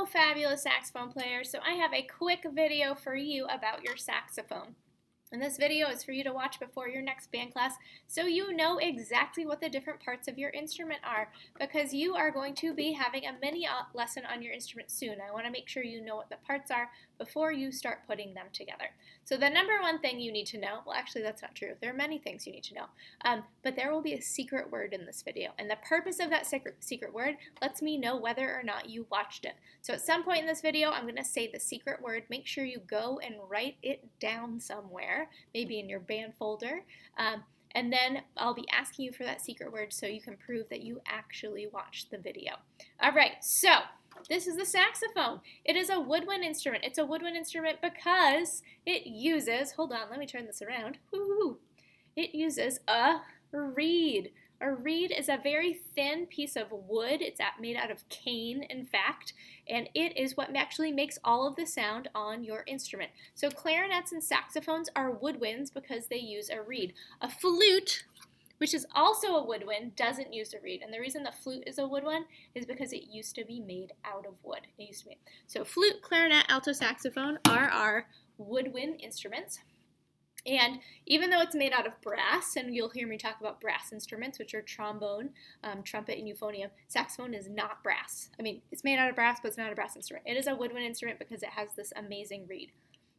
fabulous saxophone players, so I have a quick video for you about your saxophone. And this video is for you to watch before your next band class so you know exactly what the different parts of your instrument are, because you are going to be having a mini lesson on your instrument soon. I want to make sure you know what the parts are before you start putting them together. So the number one thing you need to know, well actually that's not true, there are many things you need to know, but there will be a secret word in this video, and the purpose of that secret word lets me know whether or not you watched it. So at some point in this video I'm going to say the secret word. Make sure you go and write it down somewhere, maybe in your band folder, and then I'll be asking you for that secret word so you can prove that you actually watched the video. Alright, so this is the saxophone. It is a woodwind instrument. It's a woodwind instrument because it uses, hold on, let me turn this around. Woo-hoo. It uses a reed. A reed is a very thin piece of wood. It's made out of cane, in fact, and it is what actually makes all of the sound on your instrument. So clarinets and saxophones are woodwinds because they use a reed. A flute, which is also a woodwind, doesn't use a reed. And the reason the flute is a woodwind is because it used to be made out of wood. It used to be. So flute, clarinet, alto, saxophone are our woodwind instruments. And even though it's made out of brass, and you'll hear me talk about brass instruments, which are trombone, trumpet, and euphonium, saxophone is not brass. I mean, it's made out of brass, but it's not a brass instrument. It is a woodwind instrument because it has this amazing reed.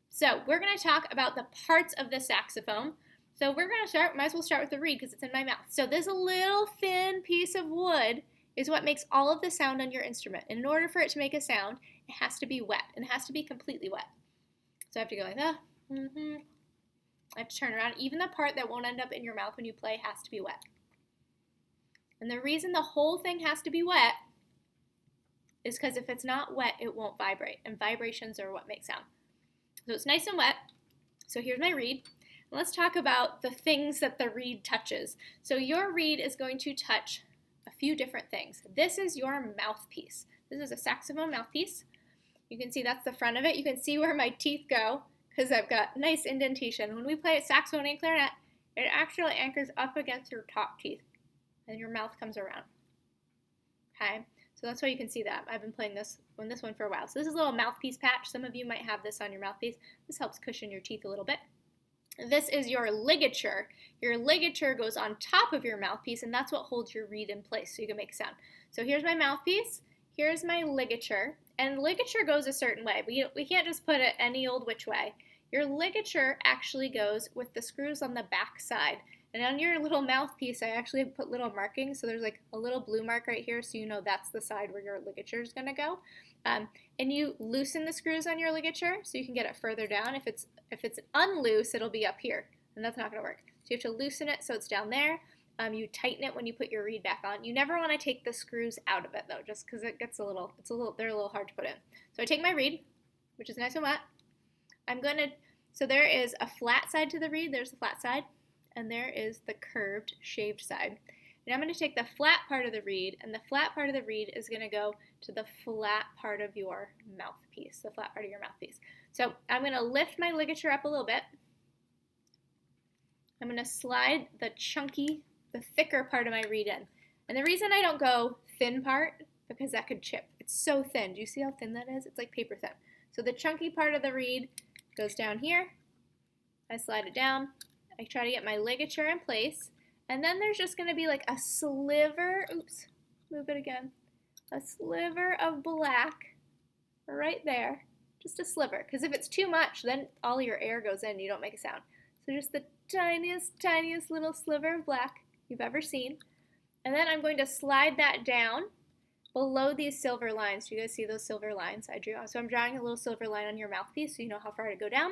So we're going to talk about the parts of the saxophone. So we're going to might as well start with the reed because it's in my mouth. So this little thin piece of wood is what makes all of the sound on your instrument. And in order for it to make a sound, it has to be wet, and it has to be completely wet. So I have to go like that. I have to turn around. Even the part that won't end up in your mouth when you play has to be wet. And the reason the whole thing has to be wet is because if it's not wet, it won't vibrate. And vibrations are what make sound. So it's nice and wet. So here's my reed. Let's talk about the things that the reed touches. So your reed is going to touch a few different things. This is your mouthpiece. This is a saxophone mouthpiece. You can see that's the front of it. You can see where my teeth go because I've got nice indentation. When we play saxophone and clarinet, it actually anchors up against your top teeth and your mouth comes around. Okay, so that's why you can see that. I've been playing this one for a while. So this is a little mouthpiece patch. Some of you might have this on your mouthpiece. This helps cushion your teeth a little bit. This is your ligature. Your ligature goes on top of your mouthpiece, and that's what holds your reed in place so you can make sound. So here's my mouthpiece. Here's my ligature. And ligature goes a certain way. We can't just put it any old which way. Your ligature actually goes with the screws on the back side. And on your little mouthpiece, I actually put little markings. So there's like a little blue mark right here, so you know that's the side where your ligature is going to go. And you loosen the screws on your ligature so you can get it further down. If it's unloose, it'll be up here, and that's not going to work. So you have to loosen it so it's down there. You tighten it when you put your reed back on. You never want to take the screws out of it though, just because it gets they're a little hard to put in. So I take my reed, which is nice and wet. So there is a flat side to the reed. There's the flat side, and there is the curved, shaved side. And I'm going to take the flat part of the reed, and the flat part of the reed is going to go to the flat part of your mouthpiece, the flat part of your mouthpiece. So I'm going to lift my ligature up a little bit. I'm going to slide the thicker part of my reed in. And the reason I don't go thin part, because that could chip. It's so thin. Do you see how thin that is? It's like paper thin. So the chunky part of the reed goes down here. I slide it down. I try to get my ligature in place. And then there's just going to be like a sliver, move it again, a sliver of black right there, just a sliver, because if it's too much, then all your air goes in and you don't make a sound. So just the tiniest little sliver of black you've ever seen. And then I'm going to slide that down below these silver lines. Do you guys see those silver lines I drew? So I'm drawing a little silver line on your mouthpiece so you know how far to go down.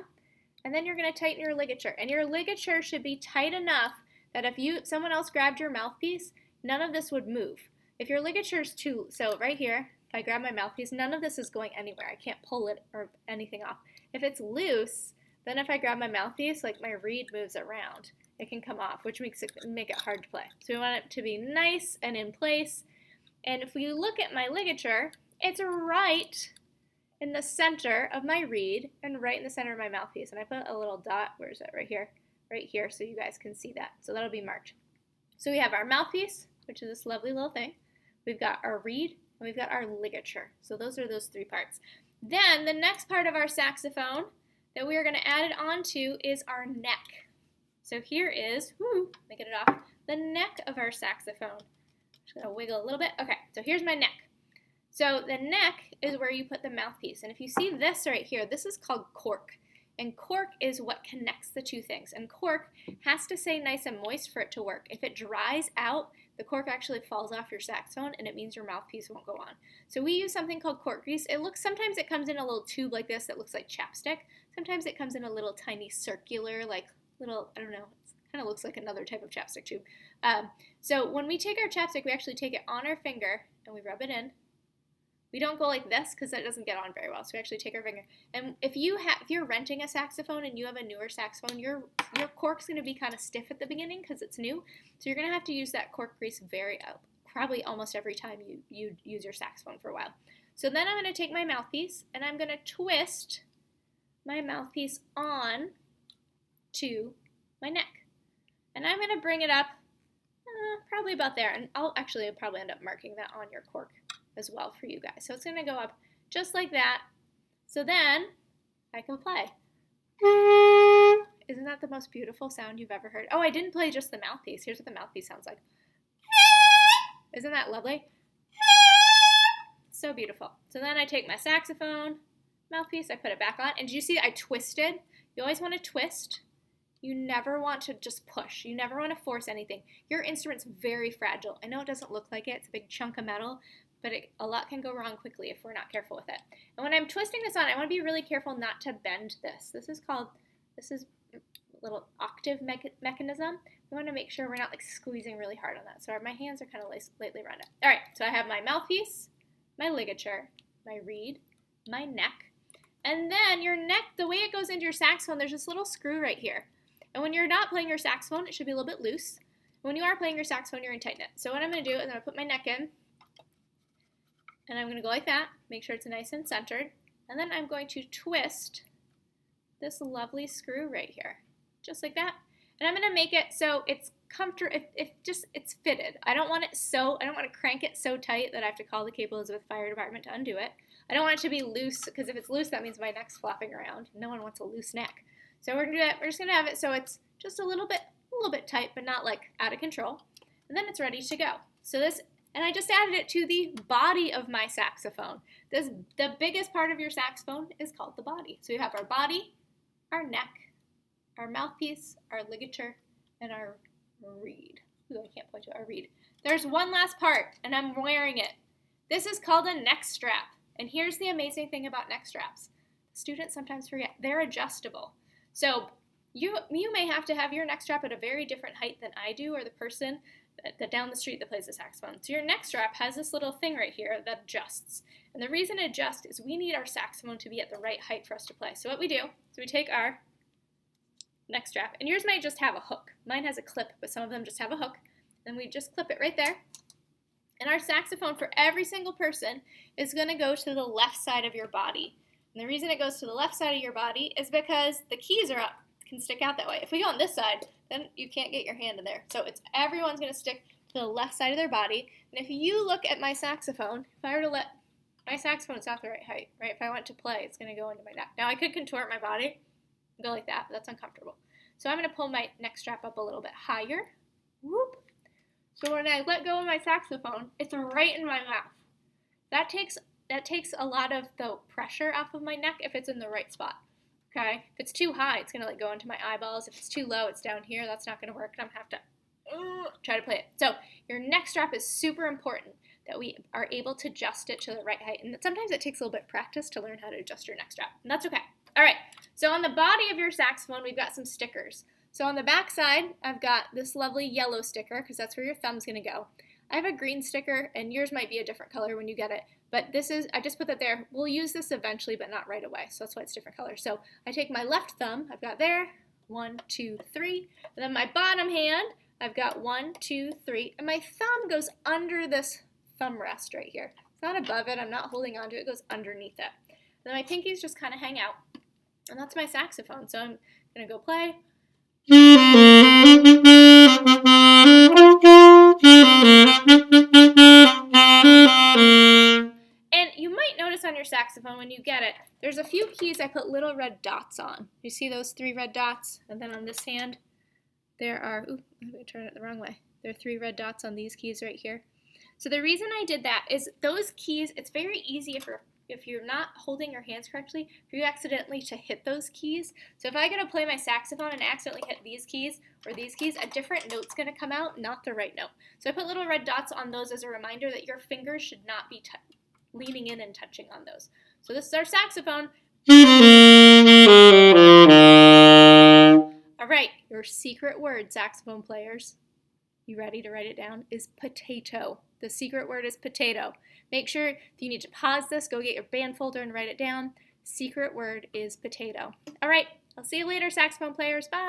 And then you're going to tighten your ligature. And your ligature should be tight enough that if someone else grabbed your mouthpiece, none of this would move. If your ligature is so right here, if I grab my mouthpiece, none of this is going anywhere. I can't pull it or anything off. If it's loose, then if I grab my mouthpiece, like my reed moves around, it can come off, which makes it hard to play. So we want it to be nice and in place. And if you look at my ligature, it's right in the center of my reed and right in the center of my mouthpiece. And I put a little dot, where is it? Right here. Right here, so you guys can see that. So that'll be marked. So we have our mouthpiece, which is this lovely little thing. We've got our reed, and we've got our ligature. So those are those 3 parts. Then the next part of our saxophone that we are going to add it onto is our neck. So here is, let me get it off, the neck of our saxophone. Just going to wiggle a little bit. Okay, so here's my neck. So the neck is where you put the mouthpiece. And if you see this right here, this is called cork. And cork is what connects the 2 things. And cork has to stay nice and moist for it to work. If it dries out, the cork actually falls off your saxophone, and it means your mouthpiece won't go on. So we use something called cork grease. Sometimes it comes in a little tube like this that looks like chapstick. Sometimes it comes in a little tiny circular, like little, I don't know, it kind of looks like another type of chapstick tube. So when we take our chapstick, we actually take it on our finger and we rub it in. We don't go like this because that doesn't get on very well. So we actually take our finger. And if you're renting a saxophone and you have a newer saxophone, your cork's going to be kind of stiff at the beginning because it's new. So you're going to have to use that cork grease probably almost every time you use your saxophone for a while. So then I'm going to take my mouthpiece and I'm going to twist my mouthpiece on to my neck. And I'm going to bring it up probably about there. And I'll probably end up marking that on your cork as well for you guys. So it's going to go up just like that. So then I can play. Isn't that the most beautiful sound you've ever heard? Oh, I didn't play just the mouthpiece. Here's what the mouthpiece sounds like. Isn't that lovely? So beautiful. So then I take my saxophone mouthpiece, I put it back on, and did you see I twisted? You always want to twist. You never want to just push. You never want to force anything. Your instrument's very fragile. I know it doesn't look like it. It's a big chunk of metal, but a lot can go wrong quickly if we're not careful with it. And when I'm twisting this on, I want to be really careful not to bend this. This is a little octave mechanism. We want to make sure we're not like squeezing really hard on that. So my hands are kind of lightly around it. All right, so I have my mouthpiece, my ligature, my reed, my neck, and then your neck, the way it goes into your saxophone, there's this little screw right here. And when you're not playing your saxophone, it should be a little bit loose. When you are playing your saxophone, you're going to tighten it. So what I'm going to do is I'm going to put my neck in, and I'm going to go like that, make sure it's nice and centered, and then I'm going to twist this lovely screw right here, just like that. And I'm going to make it so it's comfortable, it's fitted. I don't want to crank it so tight that I have to call the Cape Elizabeth Fire Department to undo it. I don't want it to be loose, because if it's loose, that means my neck's flopping around. No one wants a loose neck. So we're going to do that. We're just going to have it so it's just a little bit tight, but not like out of control. And then it's ready to go. So and I just added it to the body of my saxophone. The biggest part of your saxophone is called the body. So you have our body, our neck, our mouthpiece, our ligature, and our reed. Ooh, I can't point to our reed. There's one last part, and I'm wearing it. This is called a neck strap. And here's the amazing thing about neck straps. Students sometimes forget they're adjustable. So you may have to have your neck strap at a very different height than I do, or the person that down the street that plays the saxophone. So your neck strap has this little thing right here that adjusts. And the reason it adjusts is we need our saxophone to be at the right height for us to play. So what we do is we take our neck strap, and yours might just have a hook. Mine has a clip, but some of them just have a hook. Then we just clip it right there. And our saxophone for every single person is going to go to the left side of your body. And the reason it goes to the left side of your body is because the keys are up, can stick out that way. If we go on this side, then you can't get your hand in there. So everyone's going to stick to the left side of their body. And if you look at my saxophone, if I were to let my saxophone, it's not the right height, right? If I went to play, it's going to go into my neck. Now I could contort my body and go like that, but that's uncomfortable. So I'm going to pull my neck strap up a little bit higher. Whoop. So when I let go of my saxophone, it's right in my mouth. That takes a lot of the pressure off of my neck if it's in the right spot. Okay? If it's too high, it's going to go into my eyeballs. If it's too low, it's down here. That's not going to work. I'm going to have to try to play it. So your neck strap is super important, that we are able to adjust it to the right height. And sometimes it takes a little bit of practice to learn how to adjust your neck strap. And that's okay. All right. So on the body of your saxophone, we've got some stickers. So on the back side, I've got this lovely yellow sticker, because that's where your thumb's going to go. I have a green sticker, and yours might be a different color when you get it. But I just put that there. We'll use this eventually, but not right away. So that's why it's different colors. So I take my left thumb. I've got there, 1, 2, 3. And then my bottom hand, I've got 1, 2, 3. And my thumb goes under this thumb rest right here. It's not above it. I'm not holding onto it. It goes underneath it. And then my pinkies just kind of hang out. And that's my saxophone. So I'm going to go play. your saxophone when you get it, there's a few keys I put little red dots on. You see those 3 red dots? And then on this hand, there are, ooh, I'm going to turn it the wrong way. There are 3 red dots on these keys right here. So the reason I did that is those keys, it's very easy if you're not holding your hands correctly, for you accidentally to hit those keys. So if I go to play my saxophone and accidentally hit these keys or these keys, a different note's going to come out, not the right note. So I put little red dots on those as a reminder that your fingers should not be leaning in and touching on those. So this is our saxophone. All right, your secret word, saxophone players, you ready to write it down, is potato. The secret word is potato. Make sure if you need to pause this, go get your band folder and write it down. Secret word is potato. All right, I'll see you later, saxophone players. Bye.